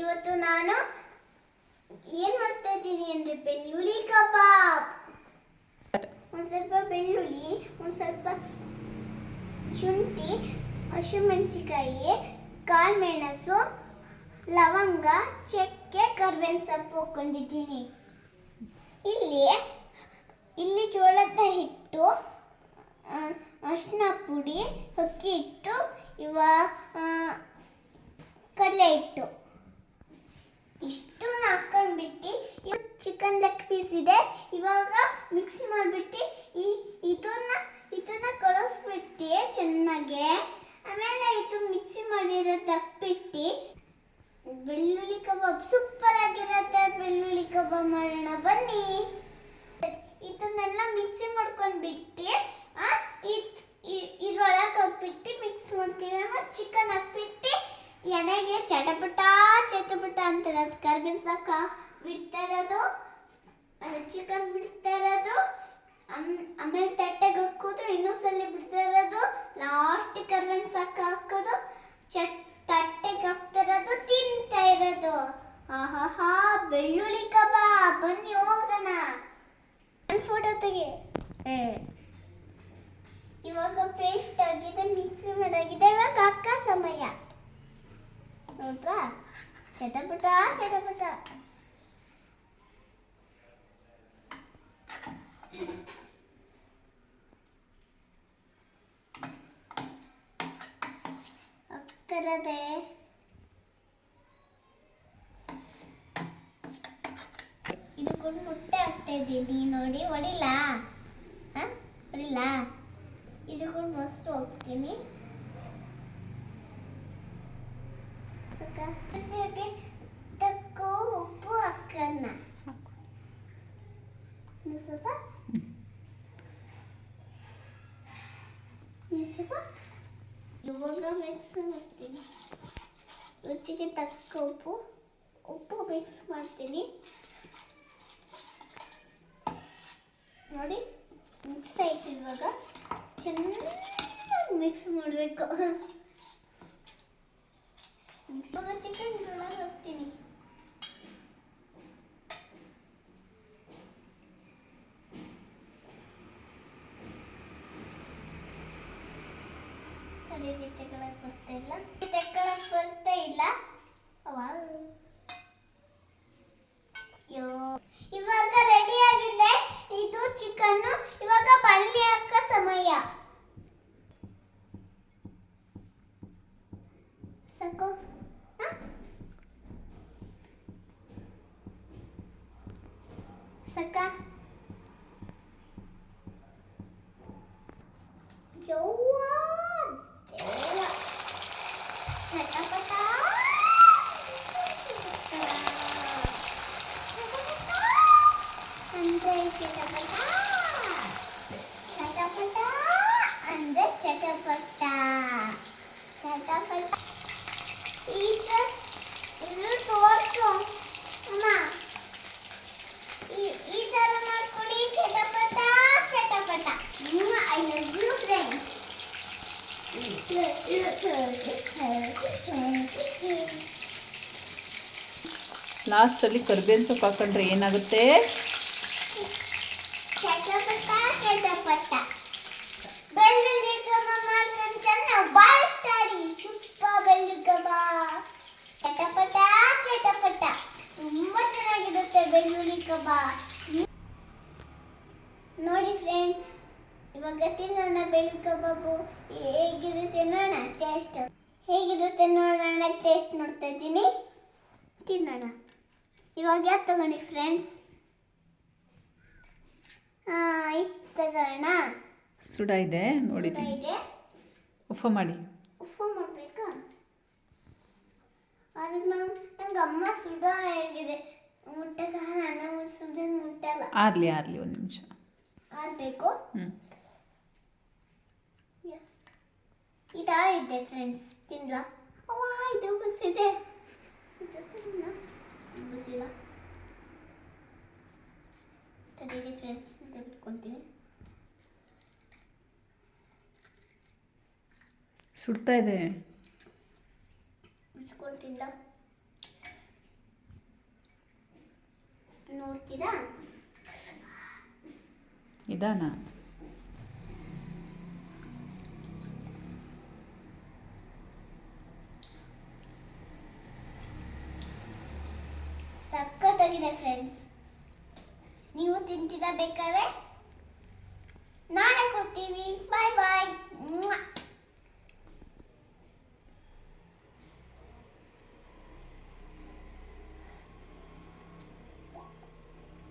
ಇವತ್ತು ನಾನು ಏನು ಮಾಡ್ತಾ ಇದ್ದೀನಿ ಅಂದರೆ ಬೆಳ್ಳುಳ್ಳಿ ಕಬಾಬ್. ಒಂದು ಸ್ವಲ್ಪ ಬೆಳ್ಳುಳ್ಳಿ, ಒಂದು ಸ್ವಲ್ಪ ಶುಂಠಿ, ಹಸಿಮೆಣಸಿನಕಾಯಿ, ಕಾಳುಮೆಣಸು, ಲವಂಗ, ಚಕ್ಕೆ, ಕರಿಬೇವಿನ ಸೊಪ್ಪು ಹಾಕೊಂಡಿದ್ದೀನಿ. ಇಲ್ಲಿ ಜೋಳದ ಹಿಟ್ಟು, ಅರಿಶಿನ ಪುಡಿ, ಅಕ್ಕಿ ಹಿಟ್ಟು, ಕಡಲೆ ಹಿಟ್ಟು ಇಷ್ಟು ಹಾಕೊಂಡ್ಬಿಟ್ಟು ಚಿಕನ್ ಲೆಗ್ ಪೀಸ್ ಇದೆ. ಇವಾಗ ಮಿಕ್ಸ್ ಮಾಡಿಬಿಟ್ಟು ಇದನ್ನ ಕಳಿಸ್ಬಿಟ್ಟು ಚೆನ್ನಾಗಿ, ಆಮೇಲೆ ಇದು ಮಿಕ್ಸಿ ಮಾಡಿರೋದು ಹಾಕ್ಬಿಟ್ಟು ಬೆಳ್ಳುಳ್ಳಿ ಕಬಾಬ್ ಸೂಪರ್ ಆಗಿರುತ್ತೆ. ಬೆಳ್ಳುಳ್ಳಿ ಕಬಾಬ್ ಮಾಡೋಣ ಬನ್ನಿ. ಇದನ್ನೆಲ್ಲ ಮಿಕ್ಸಿ ಮಾಡ್ಕೊಂಡ್ಬಿಟ್ಟು ಇದ್ರೊಳಗೆ ಹಾಕ್ಬಿಟ್ಟು ಮಿಕ್ಸ್ ಮಾಡ್ತೀವಿ. ಆಮೇಲೆ ಚಿಕನ್ ಹಾಕ್ಬಿಟ್ಟು ಎಣ್ಣೆಗೆ ಚಟಪಟ ಅಂತ ಇರೋದು, ಕರ್ಬೇವಿನ ಸಾಕ ಬಿಡ್ತಾ ಇರೋದು, ಚಿಕನ್ ಬಿಡ್ತಾ ಇರೋದು, ಆಮೇಲೆ ತಟ್ಟೆಗೆ ಹಾಕೋದು, ಇನ್ನೊಂದ್ಸಲ ಬಿಡ್ತಾ ಇರೋದು, ಲಾಸ್ಟ್ ಕರ್ಬೇವಿನ ಸಾಕ ಹಾಕೋದು, ತಟ್ಟೆಗೆ ಹಾಕ್ತಾ ಇರೋದು, ತಿಂತಾ ಇರೋದು. ಆಹಾ, ಬೆಳ್ಳುಳ್ಳಿ ಕಬಾಬ್. ಬನ್ನಿ ಹೋಗೋಣ. ಫೋಟೋ ತೆಗಿ. ಇವಾಗ ಪೇಸ್ಟ್ ಆಗಿದೆ, ಮಿಕ್ಸಿ ಮಾಡಾಗಿದೆ. ಇವಾಗ ಹಾಕ ಸಮಯ ನೋಡ್ರಾ, ಚಟಪಟ. ಆಗ್ತಿರದೆ ಇದಕ್ಕೊಂದು ಮುಟ್ಟೆ ಹಾಕ್ತಾ ಇದ್ದೀನಿ ನೋಡಿ, ಹೊಡಿಲಾ? ಇದಕ್ಕೊಂದು ಮೊಸರು ಹೋಗ್ತೀನಿ. ತಕ್ಕೋ ಉಪ್ಪು ಹಾಕೋಣ ಸ್ವಲ್ಪ. ಇವಾಗ ಮಿಕ್ಸ್ ಮಾಡ್ತೀನಿ. ರುಚಿಗೆ ತಕ್ಕ ಉಪ್ಪು ಮಿಕ್ಸ್ ಮಾಡ್ತೀನಿ ನೋಡಿ. ಮಿಕ್ಸ್ ಆಯ್ತು. ಇವಾಗ ಚೆನ್ನಾಗಿ ಮಿಕ್ಸ್ ಮಾಡಬೇಕು. ಇವಾಗ ಚಿಕನ್ ಒಳಗೆ ಹಾಕ್ತೀನಿ. ತೆಕ್ಕಳಕ್ಕೆ ಬರ್ತಾ ಇಲ್ಲ. ಇವಾಗ ರೆಡಿ ಆಗಿದೆ ಇದು ಚಿಕನ್. ಇವಾಗ ಪಲ್ಯ ಹಾಕೋ ಸಮಯ. ಸಾಕು. ಸಕ್ಕ ಚಟಪಟ ಅಂದ್ರೆ ಚಟಪಟ. ಈಗ ತೋರ್ಸು ಅಮ್ಮ, ಈ ತರ ಮಾಡ್ಕೊಳ್ಳಿ. ಚಟಪಟ. I love you friends. ಲಾಸ್ಟಲ್ಲಿ ಕರಿಬೇವಿನ ಸೊಪ್ಪು ಹಾಕೊಂಡ್ರೆ ಏನಾಗುತ್ತೆ? ಚಟಪಟ. ಬೆಳ್ಳುಳ್ಳಿ ಕಬಾಬ್ ಮಾಡ್ಕೊಂಡು ಚೆನ್ನಾಗಿ ಬಾಯಿಸ್ತಾರಿ. ಸೂಪರ್ ಬೆಳ್ಳುಳ್ಳಿ ಕಬಾಬ್. ಚಟಪಟ. ತುಂಬಾ ಚೆನ್ನಾಗಿರುತ್ತೆ ಬೆಳ್ಳುಳ್ಳಿ ಕಬಾಬ್. ನೋಡಿ ಫ್ರೆಂಡ್, ಇವಾಗ ತಿನ್ನೋಣ ಬೆಳ್ಳುಳ್ಳಿ ಕಬಾಬು. ಹೇಗಿರುತ್ತೆ ನೋಡೋಣ. ಟೇಸ್ಟ್ ನೋಡ್ತಾ ಇದ್ದೀನಿ. ತಿನ್ನೋಣ. ಇವಾಗ ಯಾಕೆ ತಗೊಂಡಿ ಫ್ರೆಂಡ್ಸ್? ಇದು ತಗೋಣ. ಸುಡ ಇದೆ ನೋಡಿ. ಉಫ ಮಾಡಬೇಕಾ? ಅದಕ್ಕೆ ನಂಗೆ ಅಮ್ಮ ಸುಡ ಹೇಗಿದೆ ಮುಟ್ಟಲ್ಲ. ಆರ್ಲಿ ಒಂದು ನಿಮಿಷ ಆರ್ಬೇಕು. ಇದಾಗಿದೆ ಫ್ರೆಂಡ್ಸ್. ತಿನ್ಲ? ಇದು ಬಸಿದೆ. ಬಸಿಲ್ಲ. ತಡೀರಿ ಫ್ರೆಂಡ್ಸ್, ತೆಗೆದುಕೊಳ್ತೀನಿ. ಸುಡ್ತಾ ಇದೆ. ಬಿಸ್ಕೊಳ್ತಿಲ್ಲ. ನೋಡ್ತೀರಾ? ಇದಾನ ಸಖತ್ತಾಗಿದೆ ಫ್ರೆಂಡ್ಸ್. ನೀವು ತಿಂತೀರಾ ಬೇಕಾದ್ರೆ? ನಾಳೆ ಕೊಡ್ತೀವಿ. ಬಾಯ್ ಬಾಯ್.